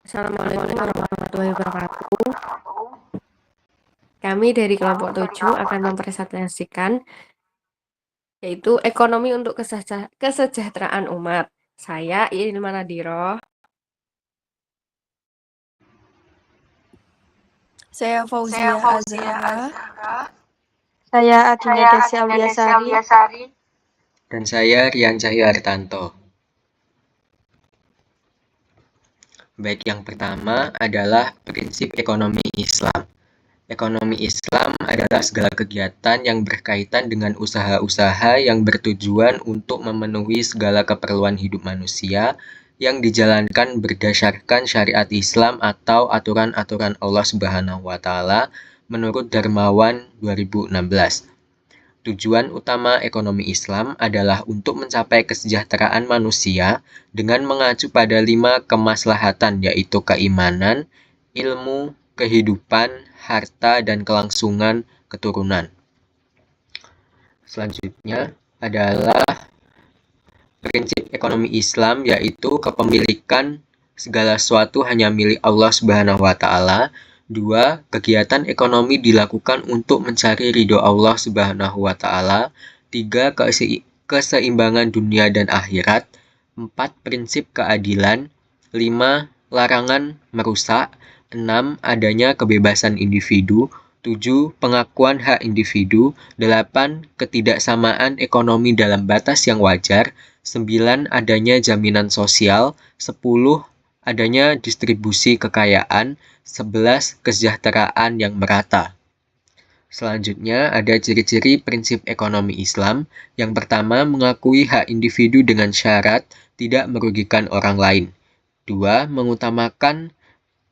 Assalamualaikum warahmatullahi wabarakatuh. Kami dari kelompok 7 akan mempresentasikan yaitu ekonomi untuk kesejahteraan umat. Saya Ilma Nadiro. Saya Fauzia Azhara. Saya Adinda Desi Auliasari. Dan saya Rian Cahyo Hartanto. Baik, yang pertama adalah prinsip ekonomi Islam. Ekonomi Islam adalah segala kegiatan yang berkaitan dengan usaha-usaha yang bertujuan untuk memenuhi segala keperluan hidup manusia yang dijalankan berdasarkan syariat Islam atau aturan-aturan Allah Subhanahu wa taala menurut Darmawan 2016. Tujuan utama ekonomi Islam adalah untuk mencapai kesejahteraan manusia dengan mengacu pada 5 kemaslahatan, yaitu keimanan, ilmu, kehidupan, harta, dan kelangsungan keturunan. Selanjutnya adalah prinsip ekonomi Islam, yaitu kepemilikan segala sesuatu hanya milik Allah Subhanahu wa taala. 2. Kegiatan ekonomi dilakukan untuk mencari ridho Allah Subhanahu wa taala. 3. Keseimbangan dunia dan akhirat. 4. Prinsip keadilan. 5. Larangan merusak. 6. Adanya kebebasan individu. 7. Pengakuan hak individu. 8. Ketidaksamaan ekonomi dalam batas yang wajar. 9. Adanya jaminan sosial. 10. Adanya distribusi kekayaan. 11. Kesejahteraan yang merata. Selanjutnya ada ciri-ciri prinsip ekonomi Islam. Yang pertama, mengakui hak individu dengan syarat tidak merugikan orang lain. 2. Mengutamakan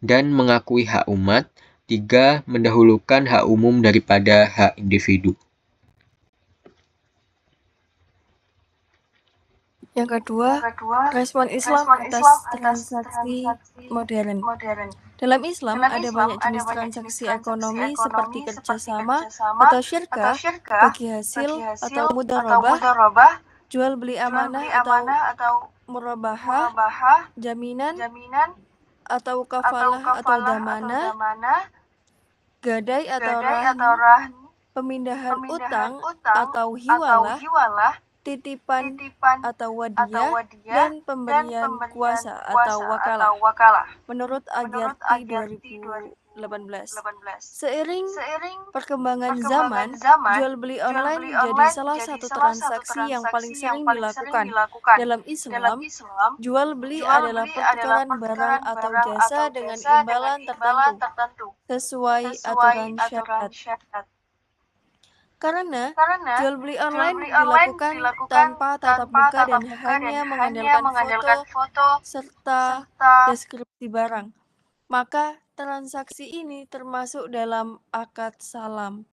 dan mengakui hak umat. 3. Mendahulukan hak umum daripada hak individu. Yang kedua, respon Islam atas transaksi modern. Dalam Islam ada banyak jenis transaksi ekonomi seperti kerjasama atau syirkah bagi hasil atau mudharabah, jual beli amanah atau murabahah, jaminan atau kafalah atau damanah, gadai atau rahn, pemindahan utang atau hiwalah, titipan atau wadiah, dan pemberian kuasa atau wakalah. Menurut Agyarti 2018. Seiring perkembangan zaman, jual beli online jadi salah satu transaksi yang paling sering dilakukan. Dalam Islam, jual beli adalah pertukaran barang atau jasa dengan imbalan tertentu sesuai aturan syariat. Karena jual beli online dilakukan tanpa tatap muka dan hanya mengandalkan foto serta deskripsi barang, maka transaksi ini termasuk dalam akad salam.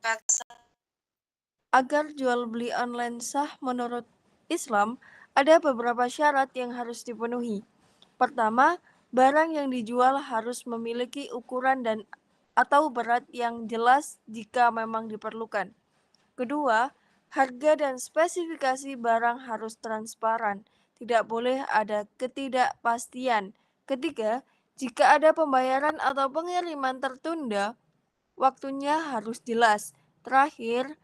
Agar jual beli online sah menurut Islam, ada beberapa syarat yang harus dipenuhi. Pertama, barang yang dijual harus memiliki ukuran dan atau berat yang jelas jika memang diperlukan. Kedua, harga dan spesifikasi barang harus transparan, tidak boleh ada ketidakpastian. Ketiga, jika ada pembayaran atau pengiriman tertunda, waktunya harus jelas. Terakhir,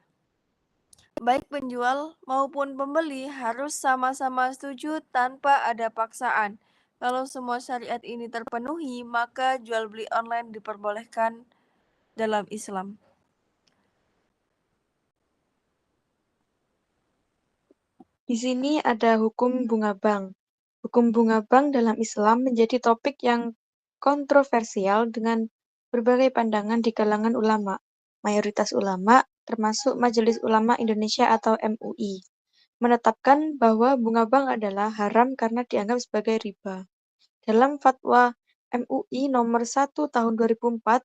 baik penjual maupun pembeli harus sama-sama setuju tanpa ada paksaan. Kalau semua syariat ini terpenuhi, maka jual beli online diperbolehkan dalam Islam. Di sini ada hukum bunga bank. Hukum bunga bank dalam Islam menjadi topik yang kontroversial dengan berbagai pandangan di kalangan ulama. Mayoritas ulama, termasuk Majelis Ulama Indonesia atau MUI, menetapkan bahwa bunga bank adalah haram karena dianggap sebagai riba. Dalam fatwa MUI nomor 1 tahun 2004,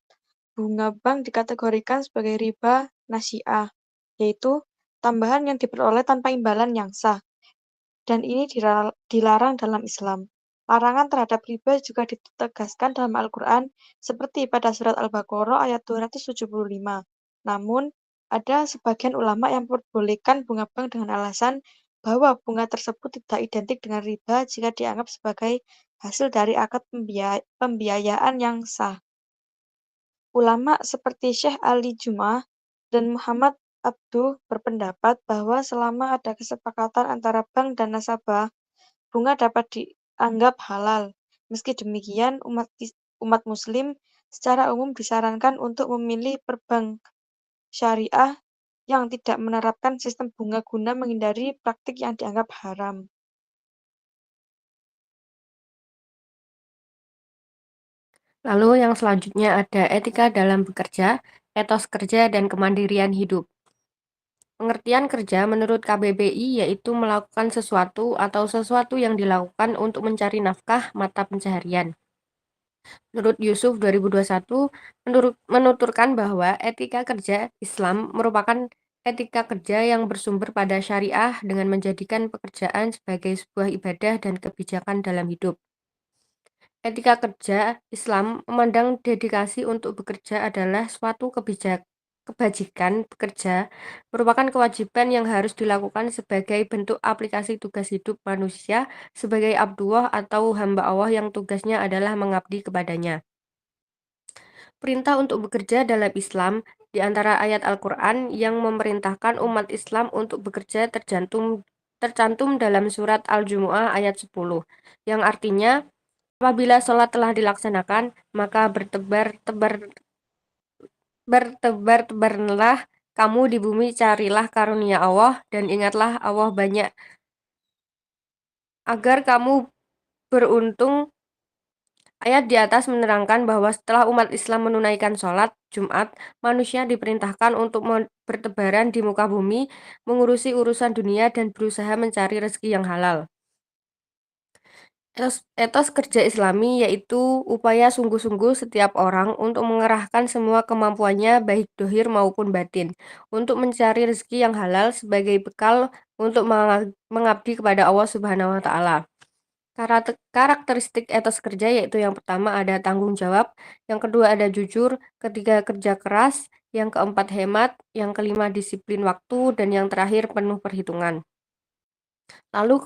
bunga bank dikategorikan sebagai riba nasi'ah, yaitu tambahan yang diperoleh tanpa imbalan yang sah, dan ini dilarang dalam Islam. Larangan terhadap riba juga ditegaskan dalam Al-Quran, seperti pada surat Al-Baqarah ayat 275. Namun, ada sebagian ulama yang memperbolehkan bunga bank dengan alasan bahwa bunga tersebut tidak identik dengan riba jika dianggap sebagai hasil dari akad pembiayaan yang sah. Ulama seperti Syekh Ali Jum'ah dan Muhammad Abduh berpendapat bahwa selama ada kesepakatan antara bank dan nasabah, bunga dapat dianggap halal. Meski demikian, umat Muslim secara umum disarankan untuk memilih perbank syariah yang tidak menerapkan sistem bunga guna menghindari praktik yang dianggap haram. Lalu yang selanjutnya ada etika dalam bekerja, etos kerja, dan kemandirian hidup. Pengertian kerja menurut KBBI yaitu melakukan sesuatu atau sesuatu yang dilakukan untuk mencari nafkah mata pencaharian. Menurut Yusuf 2021 menuturkan bahwa etika kerja Islam merupakan etika kerja yang bersumber pada syariah dengan menjadikan pekerjaan sebagai sebuah ibadah dan kebijakan dalam hidup. Etika kerja Islam memandang dedikasi untuk bekerja adalah suatu kebajikan bekerja merupakan kewajiban yang harus dilakukan sebagai bentuk aplikasi tugas hidup manusia sebagai abduwah atau hamba Allah yang tugasnya adalah mengabdi kepadanya. Perintah untuk bekerja dalam Islam di antara ayat Al-Quran yang memerintahkan umat Islam untuk bekerja tercantum dalam surat Al-Jumu'ah ayat 10, yang artinya apabila sholat telah dilaksanakan, maka bertebar-tebarlah kamu di bumi, carilah karunia Allah, dan ingatlah Allah banyak, agar kamu beruntung. Ayat di atas menerangkan bahwa setelah umat Islam menunaikan sholat Jumat, manusia diperintahkan untuk bertebaran di muka bumi, mengurusi urusan dunia, dan berusaha mencari rezeki yang halal. Etos kerja Islami yaitu upaya sungguh-sungguh setiap orang untuk mengerahkan semua kemampuannya baik dohir maupun batin untuk mencari rezeki yang halal sebagai bekal untuk mengabdi kepada Allah Subhanahu wa Ta'ala. Karakteristik etos kerja yaitu yang pertama ada tanggung jawab, yang kedua ada jujur, ketiga kerja keras, yang keempat hemat, yang kelima disiplin waktu, dan yang terakhir penuh perhitungan. Lalu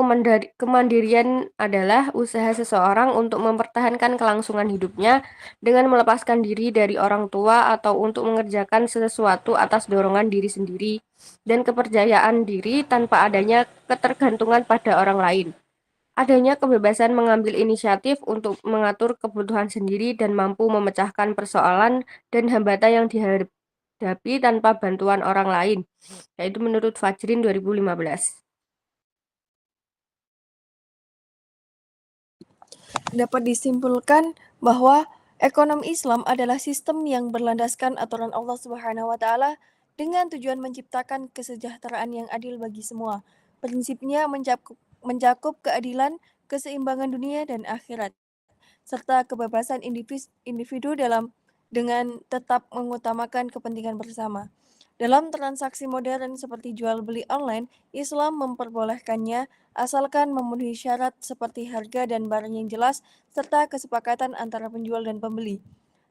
kemandirian adalah usaha seseorang untuk mempertahankan kelangsungan hidupnya dengan melepaskan diri dari orang tua atau untuk mengerjakan sesuatu atas dorongan diri sendiri dan kepercayaan diri tanpa adanya ketergantungan pada orang lain. Adanya kebebasan mengambil inisiatif untuk mengatur kebutuhan sendiri dan mampu memecahkan persoalan dan hambatan yang dihadapi tanpa bantuan orang lain, yaitu menurut Fajrin 2015. Dapat disimpulkan bahwa ekonomi Islam adalah sistem yang berlandaskan aturan Allah Subhanahu wa Ta'ala dengan tujuan menciptakan kesejahteraan yang adil bagi semua. Prinsipnya mencakup keadilan, keseimbangan dunia dan akhirat, serta kebebasan individu dengan tetap mengutamakan kepentingan bersama. Dalam transaksi modern seperti jual beli online, Islam memperbolehkannya asalkan memenuhi syarat seperti harga dan barang yang jelas serta kesepakatan antara penjual dan pembeli.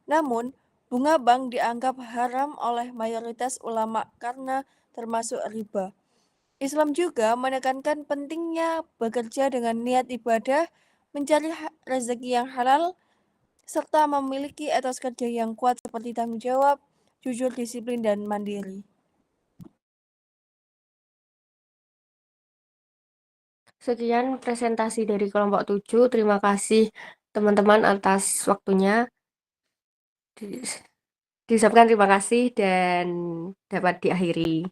Namun, bunga bank dianggap haram oleh mayoritas ulama karena termasuk riba. Islam juga menekankan pentingnya bekerja dengan niat ibadah, mencari rezeki yang halal, serta memiliki etos kerja yang kuat seperti tanggung jawab, jujur, disiplin, dan mandiri. Sekian presentasi dari kelompok 7. Terima kasih teman-teman atas waktunya. Diucapkan terima kasih dan dapat diakhiri.